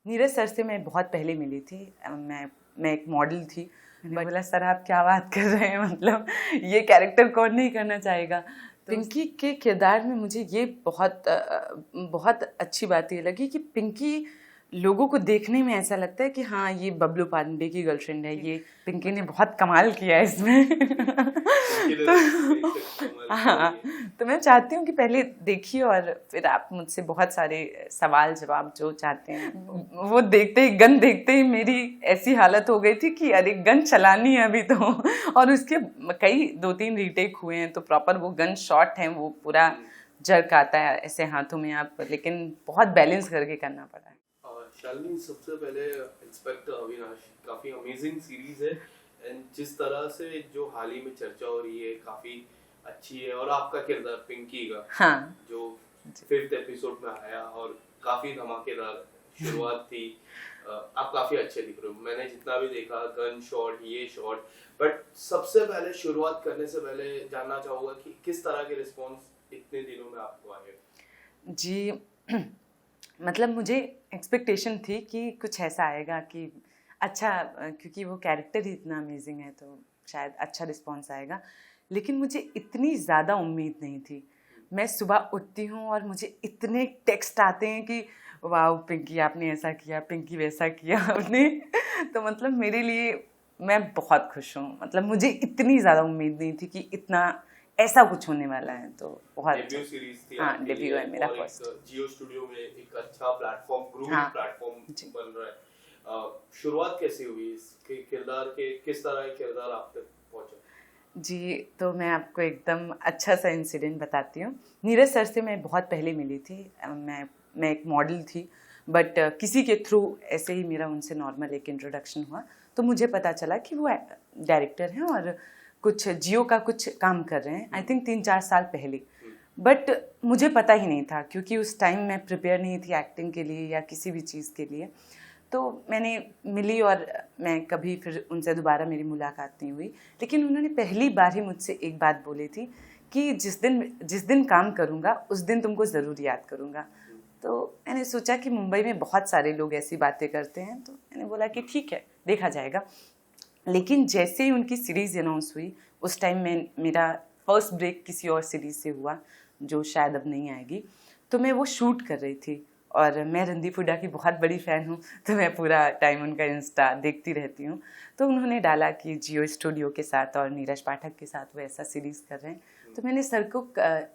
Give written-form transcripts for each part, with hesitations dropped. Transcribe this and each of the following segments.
Neeraj sir से मैं बहुत पहले मिली थी। मैं एक मॉडल थी। मैंने बोला सर आप क्या बात कर रहे हैं, मतलब ये कैरेक्टर कौन नहीं करना चाहेगा। तो पिंकी के किरदार में मुझे ये बहुत अच्छी बात ये लगी कि पिंकी लोगों को देखने में ऐसा लगता है कि हाँ ये बबलू पांडे की गर्लफ्रेंड है। ये पिंकी ने बहुत कमाल किया है इसमें। हाँ, तो मैं चाहती हूँ कि पहले देखिए और फिर आप मुझसे बहुत सारे सवाल जवाब जो चाहते हैं वो देखते ही, गन देखते ही मेरी ऐसी हालत हो गई थी कि अरे गन चलानी है अभी तो। और उसके कई 2-3 रीटेक हुए हैं तो प्रॉपर वो गन शॉट है, वो पूरा जर्क आता है ऐसे हाथों में आप, लेकिन बहुत बैलेंस करके करना पड़ा है। शालिनी, सबसे पहले इंस्पेक्टर अविनाश काफी अमेजिंग सीरीज है एंड जिस तरह से जो हाल ही में चर्चा हो रही है काफी अच्छी है। और आपका किरदार पिंकी का हाँ, जो 5th एपिसोड में आया और काफी धमाकेदार शुरुआत थी। आप काफी अच्छे दिख रहे हो, मैंने जितना भी देखा, गन शॉट, ये शॉट। बट सबसे पहले शुरुआत करने से पहले जानना चाहूंगा कि किस तरह के रिस्पॉन्स इतने दिनों में आपको आए? जी मतलब मुझे एक्सपेक्टेशन थी कि कुछ ऐसा आएगा कि अच्छा, क्योंकि वो कैरेक्टर ही इतना अमेजिंग है तो शायद अच्छा रिस्पॉन्स आएगा, लेकिन मुझे इतनी ज़्यादा उम्मीद नहीं थी। मैं सुबह उठती हूँ और मुझे इतने टेक्स्ट आते हैं कि वाह पिंकी आपने ऐसा किया, पिंकी वैसा किया आपने। तो मतलब मेरे लिए मैं बहुत खुश हूँ। मतलब मुझे इतनी ज़्यादा उम्मीद नहीं थी कि इतना ऐसा कुछ होने वाला है, तो बहुत डेब्यू सीरीज थी। हाँ, डेब्यू है मेरा फर्स्ट। जियो स्टूडियो में एक अच्छा प्लेटफॉर्म, ग्रूमिंग हाँ, प्लेटफॉर्म बन रहा है। शुरुआत कैसी हुई इसके किरदार के, किस तरह के किरदार आप तक पहुंचा? जी, तो मैं आपको एकदम अच्छा सा इंसिडेंट बताती हूँ। नीरज सर से मैं बहुत पहले मिली थी। मैं एक मॉडल थी, बट किसी के थ्रू ऐसे ही मेरा उनसे नॉर्मल एक इंट्रोडक्शन हुआ, तो मुझे पता चला कि वो डायरेक्टर हैं और कुछ जियो का कुछ काम कर रहे हैं। आई थिंक 3-4 साल पहले। बट मुझे पता ही नहीं था क्योंकि उस टाइम मैं प्रिपेयर नहीं थी एक्टिंग के लिए या किसी भी चीज़ के लिए। तो मैंने मिली और मैं कभी फिर उनसे दोबारा मेरी मुलाकात नहीं हुई, लेकिन उन्होंने पहली बार ही मुझसे एक बात बोली थी कि जिस दिन काम करूँगा उस दिन तुमको ज़रूर याद करूँगा। तो मैंने सोचा कि मुंबई में बहुत सारे लोग ऐसी बातें करते हैं, तो मैंने बोला कि ठीक है, देखा जाएगा। लेकिन जैसे ही उनकी सीरीज़ अनाउंस हुई, उस टाइम में मेरा फर्स्ट ब्रेक किसी और सीरीज़ से हुआ जो शायद अब नहीं आएगी, तो मैं वो शूट कर रही थी। और मैं रणदीप हुड्डा की बहुत बड़ी फ़ैन हूँ, तो मैं पूरा टाइम उनका इंस्टा देखती रहती हूँ। तो उन्होंने डाला कि जियो स्टूडियो के साथ और नीरज पाठक के साथ वो ऐसा सीरीज़ कर रहे हैं। तो मैंने सर को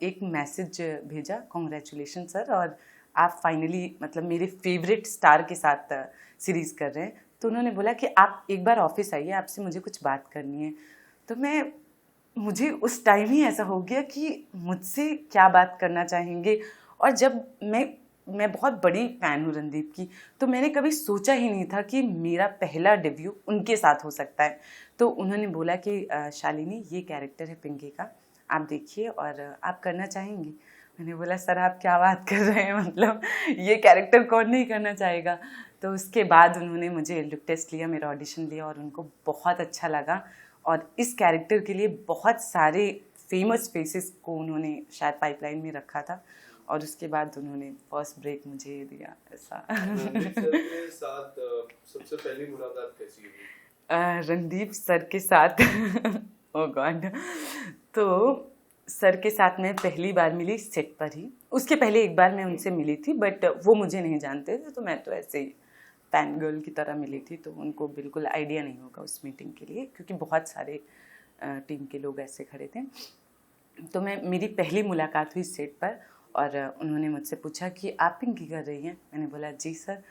एक मैसेज भेजा, कॉन्ग्रेचुलेशन सर, और आप फाइनली मतलब मेरे फेवरेट स्टार के साथ सीरीज़ कर रहे हैं। तो उन्होंने बोला कि आप एक बार ऑफिस आइए, आपसे मुझे कुछ बात करनी है। तो मुझे उस टाइम ही ऐसा हो गया कि मुझसे क्या बात करना चाहेंगे। और जब मैं बहुत बड़ी फ़ैन हूँ रणदीप की, तो मैंने कभी सोचा ही नहीं था कि मेरा पहला डेब्यू उनके साथ हो सकता है। तो उन्होंने बोला कि शालिनी ये कैरेक्टर है पिंकी का, आप देखिए और आप करना चाहेंगी। मैंने बोला सर आप क्या बात कर रहे हैं, मतलब ये कैरेक्टर कौन नहीं करना चाहेगा। तो उसके बाद उन्होंने मुझे लुक टेस्ट लिया, मेरा ऑडिशन लिया और उनको बहुत अच्छा लगा। और इस कैरेक्टर के लिए बहुत सारे फेमस फेसेस को उन्होंने शायद पाइपलाइन में रखा था, और उसके बाद उन्होंने फर्स्ट ब्रेक मुझे दिया। ऐसा रणदीप सर के साथ सबसे पहली मुलाकात कैसी हुई? रणदीप सर के साथ ओ गॉड, तो सर के साथ मैं पहली बार मिली सेट पर ही। उसके पहले एक बार मैं उनसे मिली थी, बट वो मुझे नहीं जानते थे, तो मैं तो ऐसे ही फैन गर्ल की तरह मिली थी। तो उनको बिल्कुल आइडिया नहीं होगा उस मीटिंग के लिए, क्योंकि बहुत सारे टीम के लोग ऐसे खड़े थे। तो मेरी पहली मुलाकात हुई सेट पर, और उन्होंने मुझसे पूछा कि आप पिंकी कर रही हैं। मैंने बोला जी सर।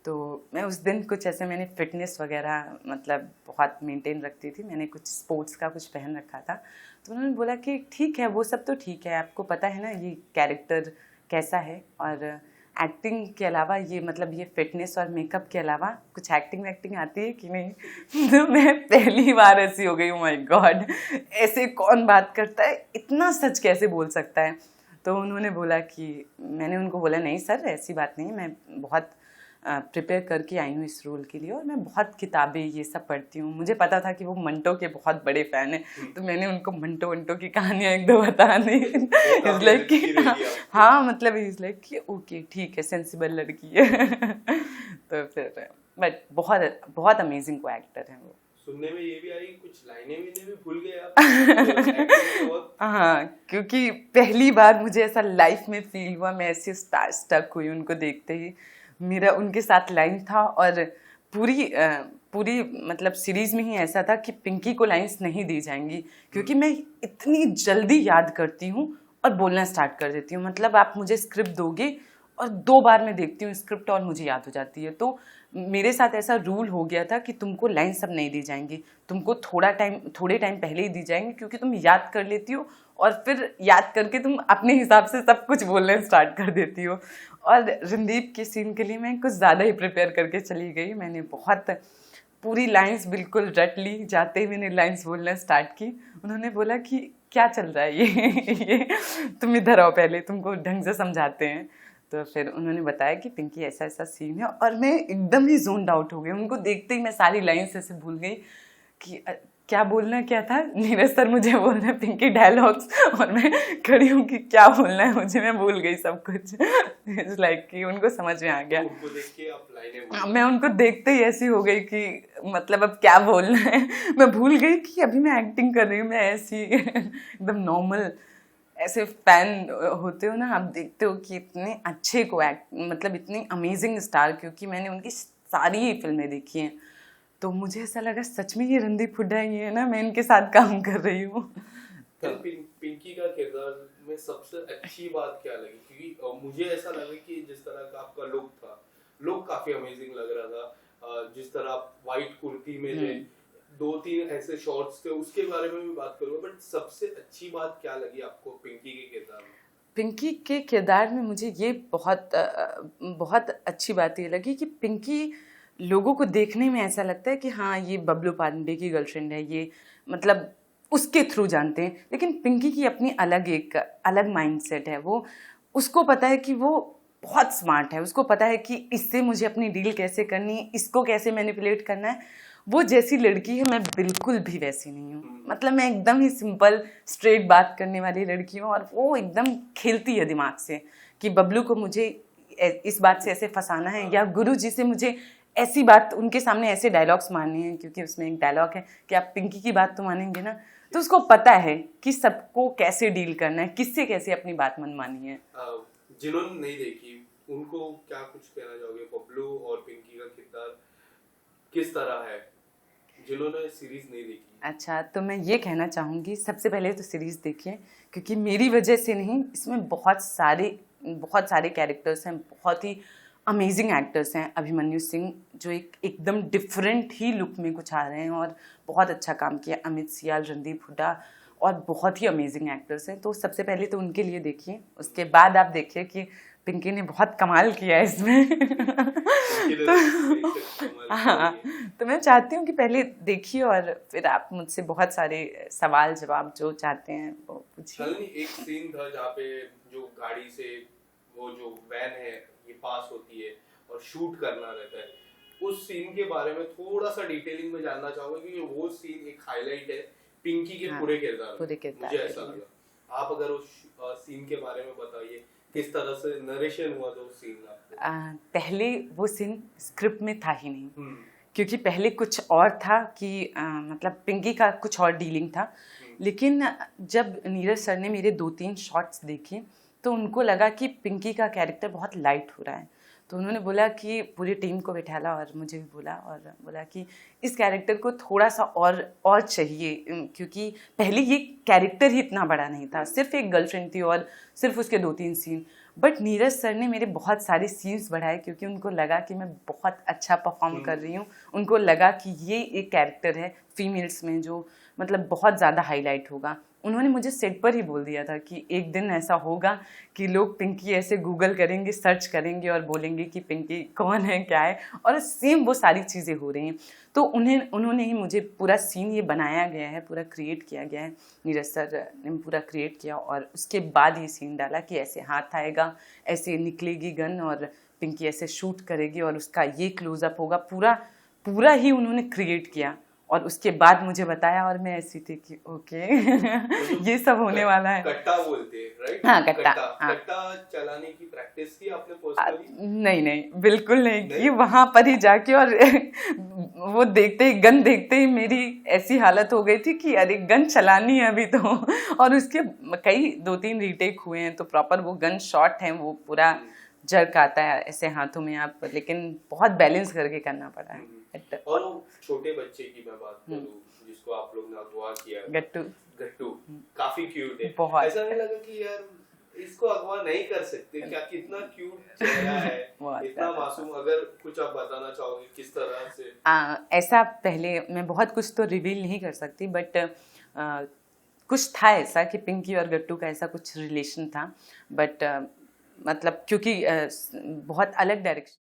तो मैं उस दिन कुछ ऐसे, मैंने फ़िटनेस वगैरह मतलब बहुत मेंटेन रखती थी, मैंने कुछ स्पोर्ट्स का कुछ पहन रखा था। तो उन्होंने बोला कि ठीक है, वो सब तो ठीक है, आपको पता है ना ये कैरेक्टर कैसा है, और एक्टिंग के अलावा ये मतलब ये फिटनेस और मेकअप के अलावा कुछ एक्टिंग आती है कि नहीं। तो मैं पहली बार ऐसी हो गई, ओ माय गॉड, ऐसे कौन बात करता है, इतना सच कैसे बोल सकता है। तो उन्होंने बोला कि, मैंने उनको बोला नहीं सर ऐसी बात नहीं, मैं बहुत प्रिपेयर करके आई हूँ इस रोल के लिए। और मैं बहुत किताबें ये सब पढ़ती हूँ। मुझे पता था कि वो मंटो के बहुत बड़े फ़ैन हैं, तो मैंने उनको मंटो वंटो की कहानियाँ एक दो बता दी। इज़ लाइक कि हाँ, मतलब इज़ लाइक कि ओके ठीक है, सेंसिबल लड़की है। तो फिर बट बहुत बहुत अमेजिंग को एक्टर हैं वो। सुनने में ये भी आई कुछ लाइनें भी भूल गए आप। हाँ, क्योंकि पहली बार मुझे ऐसा लाइफ में फील हुआ, मैं ऐसे स्टक हुई उनको देखते ही। मेरा उनके साथ लाइन था और पूरी मतलब सीरीज में ही ऐसा था कि पिंकी को लाइंस नहीं दी जाएंगी, क्योंकि मैं इतनी जल्दी याद करती हूँ और बोलना स्टार्ट कर देती हूँ। मतलब आप मुझे स्क्रिप्ट दोगे और 2 बार मैं देखती हूँ स्क्रिप्ट और मुझे याद हो जाती है। तो मेरे साथ ऐसा रूल हो गया था कि तुमको लाइन सब नहीं दी जाएंगी, तुमको थोड़े टाइम पहले ही दी जाएंगी, क्योंकि तुम याद कर लेती हो और फिर याद करके तुम अपने हिसाब से सब कुछ बोलने स्टार्ट कर देती हो। और रणदीप के सीन के लिए मैं कुछ ज़्यादा ही प्रिपेयर करके चली गई। मैंने बहुत पूरी लाइंस बिल्कुल रट ली। जाते ही मैंने लाइंस बोलना स्टार्ट की। उन्होंने बोला कि क्या चल रहा है ये तुम इधर आओ, पहले तुमको ढंग से समझाते हैं। तो फिर उन्होंने बताया कि पिंकी ऐसा ऐसा सीन है, और मैं एकदम ही जोन्ड आउट हो गई। उनको देखते ही मैं सारी लाइंस ऐसे भूल गई कि क्या बोलना क्या था। नीरज सर मुझे बोलना है पिंकी डायलॉग्स, और मैं खड़ी हूँ कि क्या बोलना है मुझे, मैं भूल गई सब कुछ। इट्स लाइक कि उनको समझ में आ गया। उनको देख के आप लाइनें मैं उनको देखते ही ऐसी हो गई कि मतलब अब क्या बोलना है। मैं भूल गई कि अभी मैं एक्टिंग कर रही हूँ, मैं ऐसी एकदम नॉर्मल। ऐसे फैन होते हो ना, आप देखते हो कि इतने अच्छे को मतलब इतनी अमेजिंग स्टार, क्योंकि मैंने उनकी सारी ही फिल्में देखी हैं। तो मुझे ऐसा लगा सच में ये रणदीप हुड्डा ही है ना, मैं इनके साथ काम कर रही हूँ। तो पिंकी का किरदार में सबसे अच्छी बात क्या लगी? क्योंकि मुझे ऐसा लगा कि जिस तरह का आपका लुक काफी अमेजिंग लग रहा था। जिस तरह आप व्हाइट कुर्ती में थे, 2-3 ऐसे शॉट्स थे, उसके बारे में भी बात करूंगा। बट सबसे अच्छी बात क्या लगी आपको पिंकी के किरदार में? पिंकी के किरदार में मुझे ये बहुत अच्छी बात ये लगी कि पिंकी लोगों को देखने में ऐसा लगता है कि हाँ ये बबलू पांडे की गर्लफ्रेंड है, ये मतलब उसके थ्रू जानते हैं। लेकिन पिंकी की अपनी अलग माइंडसेट है। वो उसको पता है कि वो बहुत स्मार्ट है। उसको पता है कि इससे मुझे अपनी डील कैसे करनी है, इसको कैसे मैनिपुलेट करना है। वो जैसी लड़की है मैं बिल्कुल भी वैसी नहीं हूँ। मतलब मैं एकदम ही सिंपल स्ट्रेट बात करने वाली लड़की हूँ, और वो एकदम खेलती है दिमाग से कि बबलू को मुझे इस बात से ऐसे फंसाना है, या गुरु जी से मुझे ऐसी बात उनके सामने ऐसे डायलॉग्स मानने हैं। क्योंकि उसमें एक डायलॉग है कि आप पिंकी की बात तो मानेंगे ना। तो उसको पता है कि सबको कैसे डील करना है, किससे कैसे अपनी बात मनवानी है। जिन्होंने नहीं देखी उनको क्या कुछ कहना चाहोगे? बबलू और पिंकी का किरदार किस तरह है, जिन्होंने सीरीज नहीं देखी? अच्छा, तो मैं ये कहना चाहूँगी, सबसे पहले तो सीरीज़ देखिए, क्योंकि मेरी वजह से नहीं, इसमें बहुत सारे कैरेक्टर्स हैं, बहुत ही अमेजिंग एक्टर्स हैं। अभिमन्यु सिंह जो एकदम डिफरेंट ही लुक में कुछ आ रहे हैं और बहुत अच्छा काम किया। अमित सियाल, रणदीप हुड्डा, और बहुत ही अमेजिंग एक्टर्स हैं। तो सबसे पहले तो उनके लिए देखिए, उसके बाद आप देखिए कि पिंकी ने बहुत कमाल किया है इसमें। हाँ, तो मैं चाहती हूँ कि पहले देखिए और फिर आप मुझसे बहुत सारे सवाल जवाब जो चाहते हैं वो पूछिए। एक सीन था जहाँ पे जो गाड़ी से वो जो वैन है ये पास होती है और शूट करना रहता है, उस सीन के बारे में थोड़ा सा डिटेलिंग में जानना चाहूंगा, क्योंकि वो सीन एक हाईलाइट है पिंकी के पूरे किरदार में, मुझे ऐसा लगा। आप अगर उस सीन के बारे में बताइए, किस तरह से नरेशन हुआ था उस सीन का? पहले वो सीन स्क्रिप्ट में था ही नहीं, क्योंकि पहले कुछ और था कि मतलब पिंकी का कुछ और डीलिंग था। लेकिन जब नीरज सर ने मेरे 2-3 शॉट्स देखे तो उनको लगा कि पिंकी का कैरेक्टर बहुत लाइट हो रहा है। तो उन्होंने बोला कि पूरी टीम को बैठाला और मुझे भी बोला कि इस कैरेक्टर को थोड़ा सा और चाहिए, क्योंकि पहले ये कैरेक्टर ही इतना बड़ा नहीं था, सिर्फ एक गर्लफ्रेंड थी और सिर्फ उसके 2-3 सीन। बट नीरज सर ने मेरे बहुत सारे सीन्स बढ़ाए, क्योंकि उनको लगा कि मैं बहुत अच्छा परफॉर्म कर रही हूँ। उनको लगा कि ये एक कैरेक्टर है फीमेल्स में जो मतलब बहुत ज़्यादा हाईलाइट होगा। उन्होंने मुझे सेट पर ही बोल दिया था कि एक दिन ऐसा होगा कि लोग पिंकी ऐसे गूगल करेंगे, सर्च करेंगे और बोलेंगे कि पिंकी कौन है, क्या है, और सेम वो सारी चीज़ें हो रही हैं। तो उन्होंने ही मुझे पूरा सीन ये बनाया गया है, पूरा क्रिएट किया गया है, नीरज सर ने पूरा क्रिएट किया, और उसके बाद ये सीन डाला कि ऐसे हाथ आएगा, ऐसे निकलेगी गन और पिंकी ऐसे शूट करेगी और उसका ये क्लोजअप होगा, पूरा ही उन्होंने क्रिएट किया। और उसके बाद मुझे बताया और मैं ऐसी थी कि ओके ये सब होने वाला है। कट्टा बोलते हैं, राइट? हाँ, कट्टा। हाँ। कट्टा चलाने की प्रैक्टिस की आपने पर्सनली? नहीं, बिल्कुल नहीं की। वहां पर ही जाके और वो देखते ही, गन देखते ही मेरी ऐसी हालत हो गई थी कि अरे गन चलानी है अभी तो। और उसके कई 2-3 रीटेक हुए हैं, तो प्रॉपर वो गन शॉट है, वो पूरा जर्क आता है ऐसे हाथों में आप, लेकिन बहुत बैलेंस करके करना पड़ा है। और वो छोटे बच्चे की मैं बात करूं जिसको आप लोग ने अगवा किया, गट्टू काफी क्यूट है। बहुत। ऐसा नहीं लगा कि यार इसको अगवा नहीं कर सकते क्या? कितना क्यूट चेहरा है, इतना मासूम। अगर कुछ आप बताना चाहोगे किस तरह से? ऐसा पहले मैं बहुत कुछ तो रिवील नहीं कर सकती, बट कुछ था ऐसा कि पिंकी और गट्टू का ऐसा कुछ रिलेशन था, बट मतलब क्योंकि बहुत अलग डायरेक्शन